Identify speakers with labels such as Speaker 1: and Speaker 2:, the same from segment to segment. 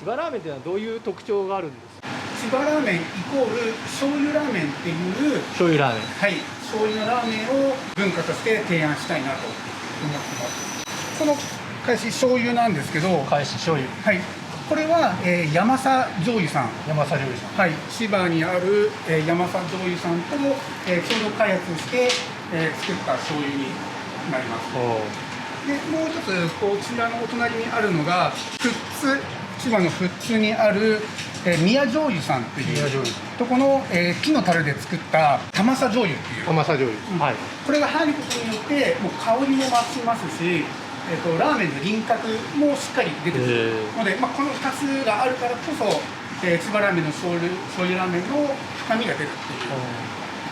Speaker 1: 千葉ラーメンっていうのはどういう特徴があるんですか？
Speaker 2: 千葉ラーメンイコール醤油ラーメンっていう
Speaker 1: 醤油ラーメン。
Speaker 2: はい、醤油のラーメンを文化として提案したいなと思ってます。この返し醤油なんですけど、
Speaker 1: 返し醤油。
Speaker 2: はい、これは、山佐醤油さん、
Speaker 1: 山佐醤油さん。
Speaker 2: はい、千葉にある、山佐醤油さんと、共同開発して、作った醤油になります。でもう一つこちらのお隣にあるのが富津、千葉の富津にある、宮醤油さんというとこの、木の樽で作った玉佐醤油っていう
Speaker 1: 甘さ醤油。はい。
Speaker 2: これが入ることによってもう香りも増しますし、ラーメンの輪郭もしっかり出てくるので、この2つがあるからこそ、千葉ラーメンの醤油ラーメンの深みが出るってい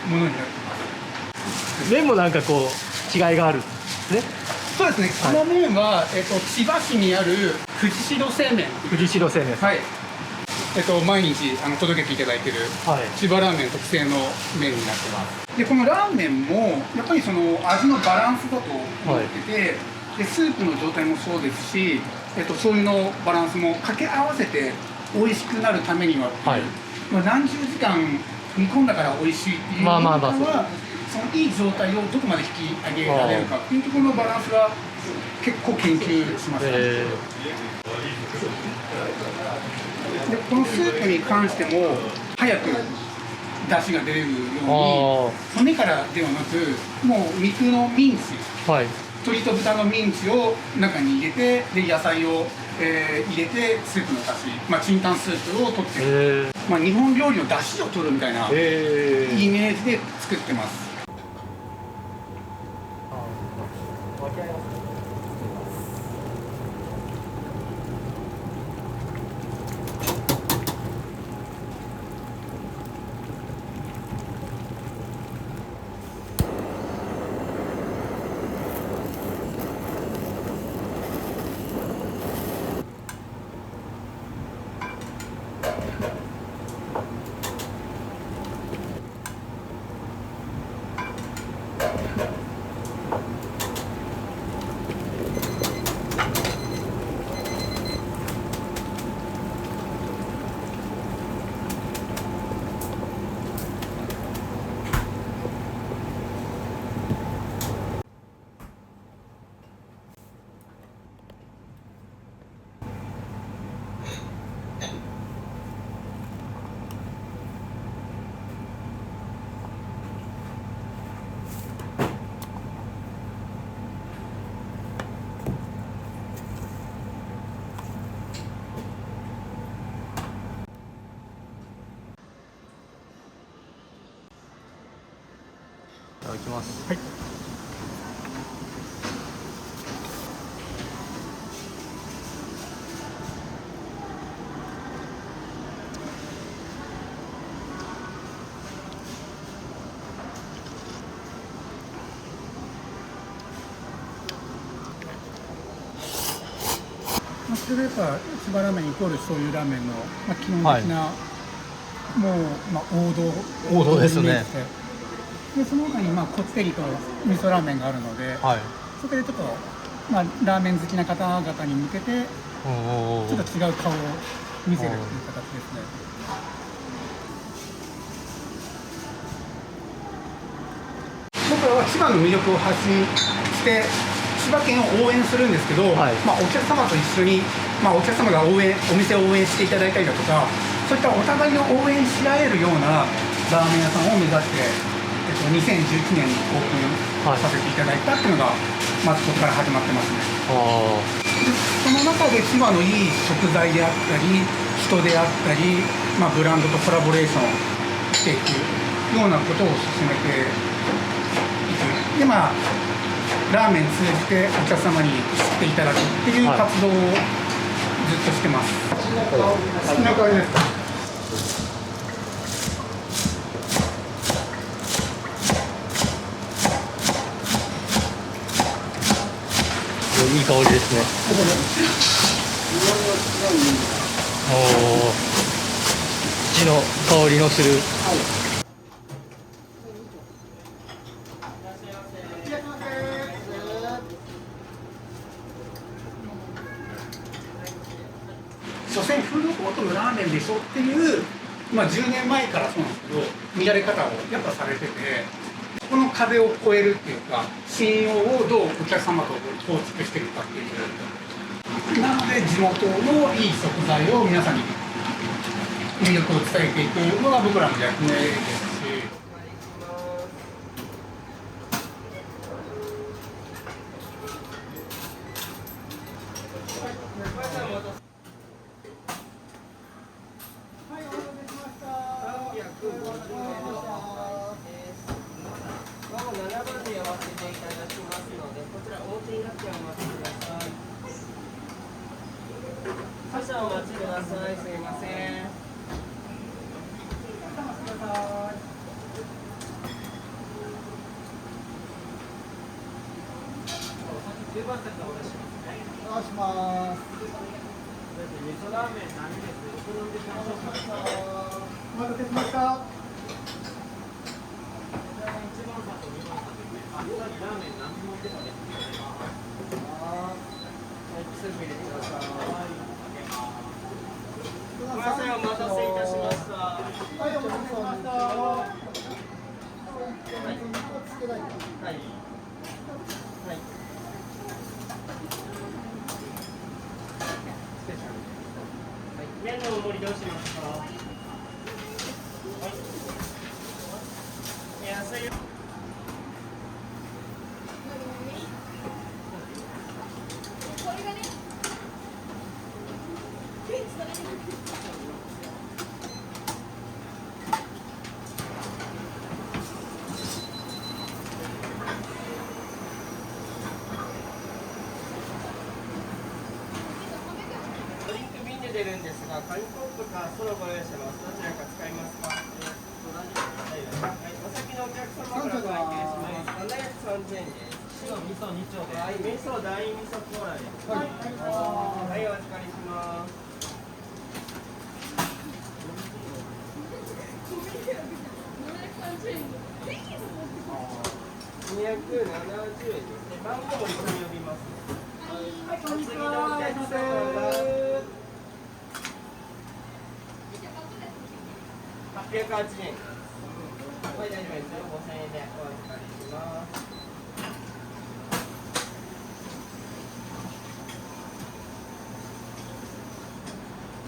Speaker 2: うものになってます。
Speaker 1: 麺もなんかこう違いがあるんですね。
Speaker 2: そうですね、この麺は、千葉市にある富士白製麺、
Speaker 1: 富士白製麺。
Speaker 2: はい、毎日届けていただいている
Speaker 1: はい。
Speaker 2: 千葉ラーメン特製の麺になってます。でこのラーメンもやっぱりその味のバランスだと思ってて、でスープの状態もそうですし、醤油のバランスも掛け合わせて美味しくなるためにはっていう、
Speaker 1: はい。
Speaker 2: 何十時間煮込んだから美味しいっていうよりかは、そのいい状態をどこまで引き上げられるかっていうところのバランスが結構研究しました。でこのスープに関しても早く出汁が出るように骨からではなくもう肉のミンチ、
Speaker 1: はい。
Speaker 2: 鶏と豚のミンチを中に入れてで野菜を、入れてスープの出汁、チンタンスープを取ってる、日本料理の出汁を取るみたいなイメージで作ってます。
Speaker 1: いただきます。
Speaker 2: はい。それがやっぱ千葉ラーメンイコール醤油ラーメンの、基本的な、もう、
Speaker 1: 王道ですね。
Speaker 2: でその他にこってりと味噌ラーメンがあるので、
Speaker 1: はい。
Speaker 2: そこでちょっと、ラーメン好きな方々に向けてちょっと違う顔を見せるっていう形ですね。僕らは千葉の魅力を発信して千葉県を応援するんですけど、お客様と一緒に、お客様がお店を応援していただいたりだとか、そういったお互いを応援し合えるようなラーメン屋さんを目指して、2011年にオープンさせていただいたっていうのが、まずここから始まってますね。でその中で千葉のいい食材であったり、人であったり、ブランドとコラボレーションしていくようなことを進めていく。でラーメン通じてお客様に知っていただくっていう活動をずっとしてます。好きな香りですか？
Speaker 1: いい香りですね。土の香りのする。
Speaker 2: 所詮フードコートのラーメンでしょっていう、10年前からそうなんですけど見られ方をやっぱされてて、この壁を越えるっていうか信用をどうお客様と構築していくかっていう、なので地元のいい食材を皆さんに魅力を伝えていくのが僕らの役目ですし。
Speaker 3: 少々お待ちください。すいません。10番席お願いしますね。
Speaker 2: お願いします。
Speaker 3: 味噌ラーメン何です。お好みでしましょうか。
Speaker 2: お待たせしました。
Speaker 3: 1番さんと2番さんですね。あ、さっきラーメン何も出たね。はい、スープ入れてください。すみません、お待たせいたしました。
Speaker 2: はい、お待たせしました。
Speaker 3: はい。麺のお盛りどうしますか。はい。安い。ドリンク瓶で出るんですが、紙コップかストローご用意してます。どちらか使いますか。はい、お先のお客様からお会計します。730円です。白味噌2丁で。はい、味噌大味噌コーラです。はい、お預かりします。270円ですね。番号も一緒に呼びますね。はい、こんにちは。お客様が880円。はい、大丈夫ですよ。5000円でお預かりします。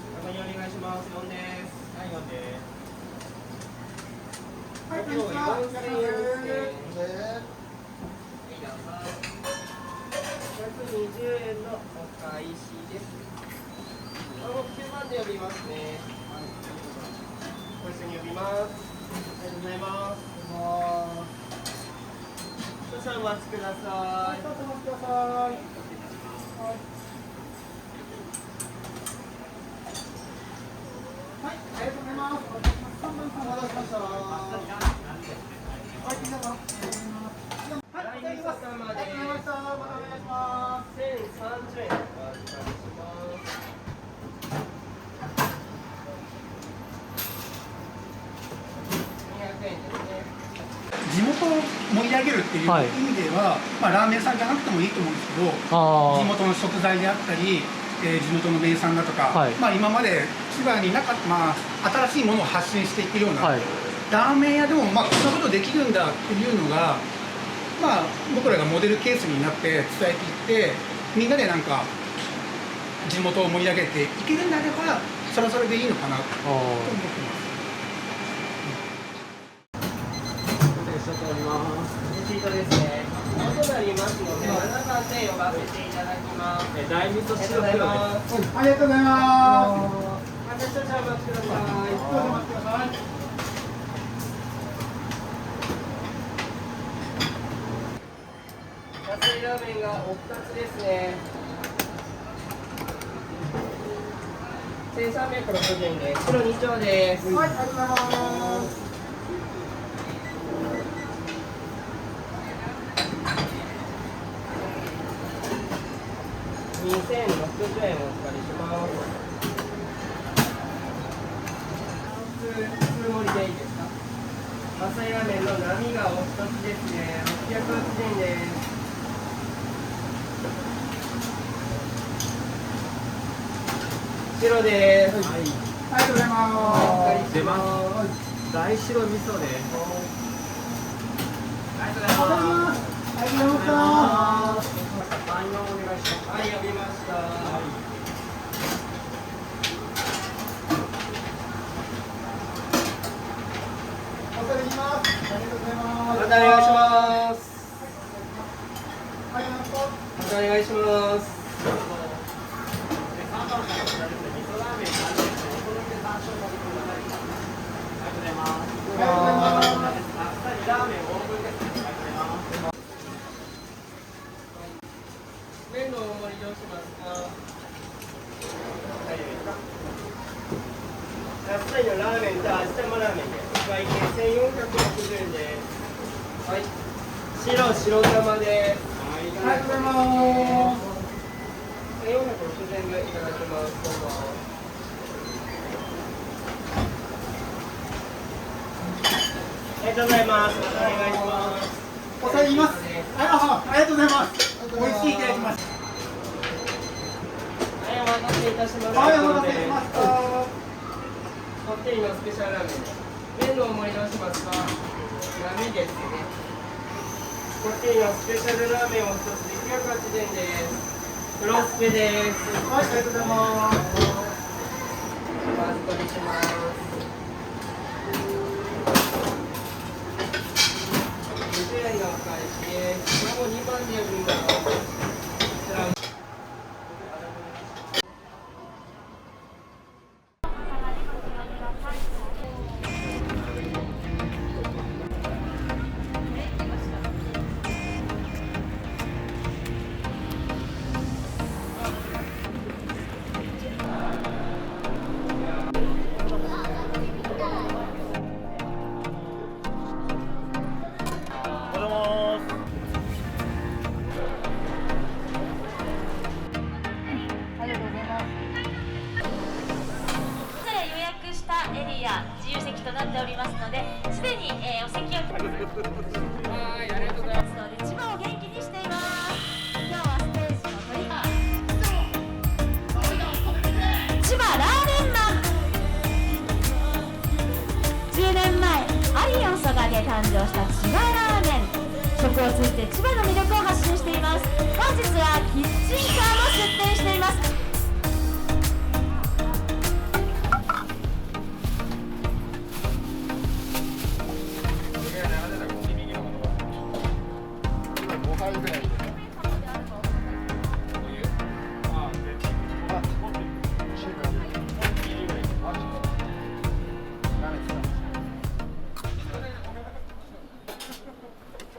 Speaker 3: ここにお願いします。4です。はい、4です。
Speaker 2: はい、こんにちは。
Speaker 3: 4000円ですね。120円のお返しです。9番で呼びますね。ご一緒に呼びます。ありがとうございます。少々お待ちください。
Speaker 2: お待ちください。はい、ありがとうございます。3番さんお待たせしました。はい、皆さん。はい、お待たせしました。またお願いします。
Speaker 3: 1030円お預かりします。200円ですね。
Speaker 2: 地元を盛り上げるっていう
Speaker 1: はい
Speaker 2: 意味では、ラーメン屋さんじゃなくてもいいと思うんですけど、
Speaker 1: あ
Speaker 2: 地元の食材であったり、地元の名産だとか、
Speaker 1: はい
Speaker 2: 今まで千葉になかった、新しいものを発信していくような、
Speaker 1: はい
Speaker 2: ラーメン屋でも、こんなことできるんだっていうのが、僕らがモデルケースになって伝えていって、みんなでなんか地元を盛り上げていけるんであれば、それはそれでいいのかなと思ってます。
Speaker 3: レシートですね。となりますので、7番で呼ばせていただきます。大味噌汁です。
Speaker 2: ありがとうございます。
Speaker 3: また少々お待ちください。
Speaker 2: お待ちください。
Speaker 3: 野菜ラーメンがお2つですね。1360円です。白2丁です。
Speaker 2: はい、ありがとうございます。
Speaker 3: 2060円お預かりします。普通盛りでいいですか。野菜ラーメンの波がお一つですね。680円です。白です。
Speaker 2: ありがとうございます。
Speaker 1: 出ます。大白味噌で。
Speaker 2: ありがとうございます。ありがとうございます。
Speaker 3: はい、呼びました。
Speaker 2: お世話になります。ありがとうございます。
Speaker 3: またお願いします。
Speaker 2: ありがとうございます。
Speaker 3: またお願いします。麺の大盛りどうしますか？大丈夫ですか？あっさりのラーメンと味玉ラーメンで会計1460円です。はい。白玉です。
Speaker 2: ありがとうございます。
Speaker 3: 1460円でいただきます。どうぞ。ありがとうございます。またお願いします。
Speaker 2: お世話になります。ありがとうございます。美味しいいただきます。
Speaker 3: はい、お待たせいたしました。
Speaker 2: はい、お待たせしました。
Speaker 3: こってりのスペシャルラーメンです。麺のお盛りどうしますか？波ですね。こってりのスペシャルラーメンを一つで980円です。フロスペです。
Speaker 2: はい、ありがとうございます。
Speaker 3: お預かりします。20円のお返しです。これも2番で呼びます。こちらも
Speaker 4: 予約したエリア自由席となっておりますので、すでに、お席を
Speaker 3: はい、ありがとうございます。
Speaker 4: ので千葉を元気にしています。今日はステージのトリガー千葉ラーメンマン。10年前アリオンソガで誕生した千葉ラーメン。食を通じて千葉の魅力を発信しています。本日はキッチンカーも出店しています。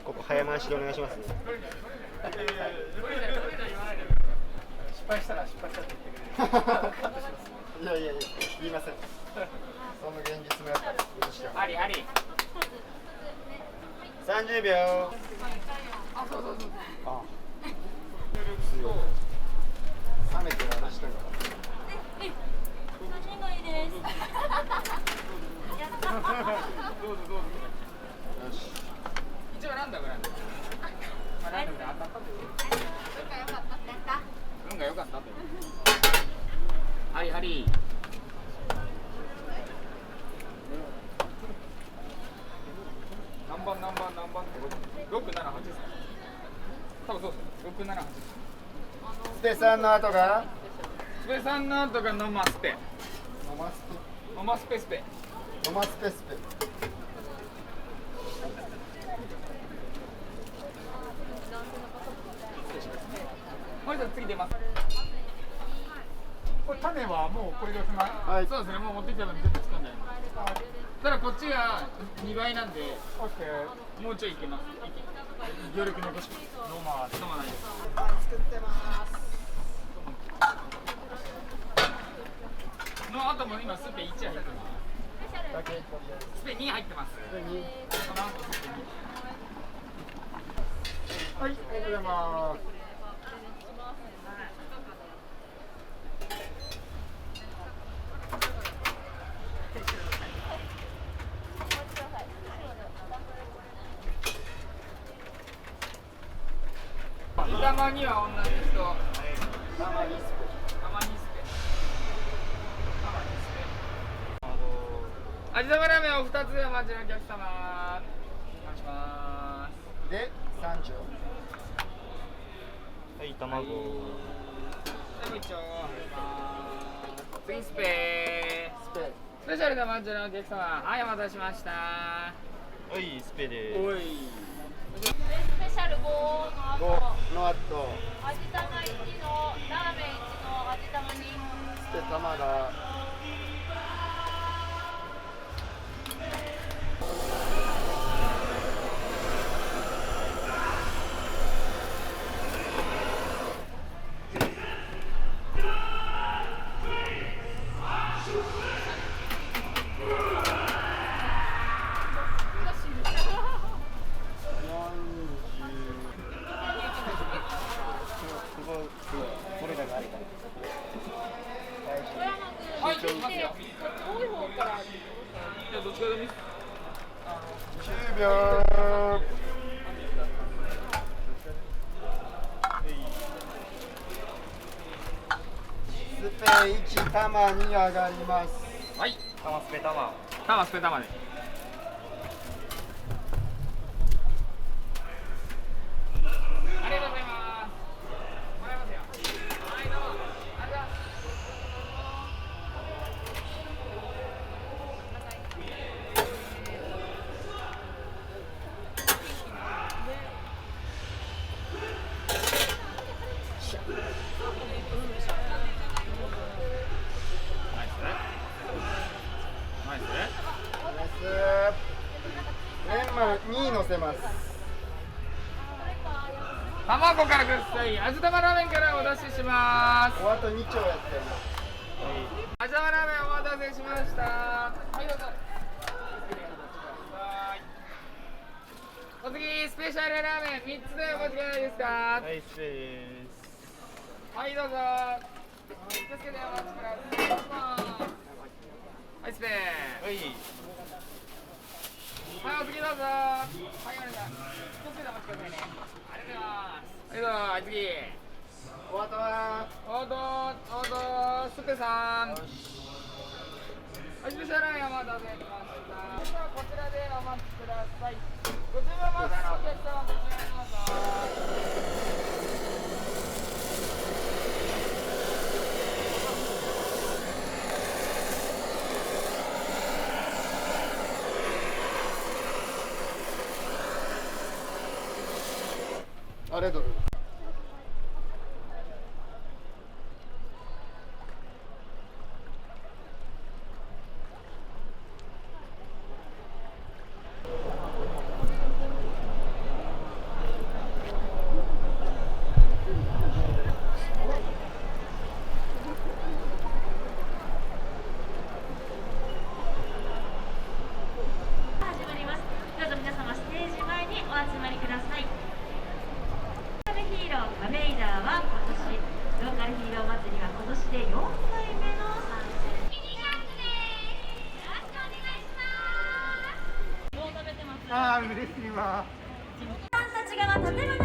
Speaker 5: ここ早回しでお願いしますね。
Speaker 2: 失敗したら失敗したって言ってくれる。
Speaker 5: いやいやいや、言いません。その現実もやっぱり映して
Speaker 3: ありあり。
Speaker 5: 30秒。冷めて話したから。
Speaker 3: どうぞどうぞ。
Speaker 5: よし。
Speaker 3: 一応ランダムなんで。まあランダムで当たったという。運が良かったという。ハリハリ。何番って678ですか。多分そうですね。678。
Speaker 5: ステさんの後が。
Speaker 3: スペさんの後がノマスペ。
Speaker 5: ノマス
Speaker 3: ノマスペスペ。
Speaker 5: ペ。ノマスペスペ。
Speaker 3: 森さん次出ます。
Speaker 2: これ種はもうこれでおしまい。
Speaker 5: はい。
Speaker 3: そうですね。もう持ってきたのに全部掴んであります。ただこっちが2倍なんで、
Speaker 2: オッケー。
Speaker 3: もうちょいいけます。余力残します。飲まないです。
Speaker 2: 作ってます。
Speaker 3: の後も今スペ1入ってます。
Speaker 5: だけ。
Speaker 3: スペ2入ってます。その後スペ2。
Speaker 5: はい、ありがとうございます。
Speaker 3: たまには同じ人。たまにスペ。
Speaker 1: 味玉ラーメンを2つお待ちのお客様。お願いします。
Speaker 5: で30。はい卵。
Speaker 1: 次スペスペシャルなマンジョのお客様、はい、お待たせしました。
Speaker 5: はいスペで
Speaker 1: おい
Speaker 4: スペシャル5の後、
Speaker 5: の後
Speaker 4: 味玉1のラーメン1の味玉2。
Speaker 5: スペ玉がこれがあるから
Speaker 1: はい、いきますよ。
Speaker 4: 多い方から
Speaker 1: じゃあどっちからでもいいっす。
Speaker 5: 10秒。スペ1玉に上がります。
Speaker 1: はい、
Speaker 5: 玉スペ玉。
Speaker 1: 玉スペ玉で。ありがとうございます。もらいますよ。はい、どうも。ありがとうございます。ナイス。
Speaker 5: メンマ2乗せます。
Speaker 1: 卵からください。味玉ラーメンからお出しします。
Speaker 5: おあと2丁やってます。
Speaker 1: 味玉ラーメンお待たせしました。はいどうぞ。お次スペシャルラーメン3つでお間違いないですか。
Speaker 5: はいスペです。
Speaker 1: はいどうぞ。気をつけてお待ちください。はいスペ
Speaker 5: はい
Speaker 1: はい、お次どうぞ。はい、お願いします。気をつけてお待ちくださいね。ありがとうございます。はい、どうぞ。はい、次。
Speaker 5: おあとは
Speaker 1: スペさん。はい、スペシャルラーメンお待たせしました。それではこちらでお待ちください。ご注文までのお客様、こちらにどうぞ。
Speaker 5: ありがとうございます。
Speaker 4: 始まります。どうぞ皆様ステージ前にお集まりください。ローカルヒーローカメイダーは今年、ローカルヒーロー祭りは今年で4回目の参戦。ミニキャンプです。よろしくお願いします。もう食べてます。
Speaker 2: ああ嬉しいわ。
Speaker 4: さんたちが建物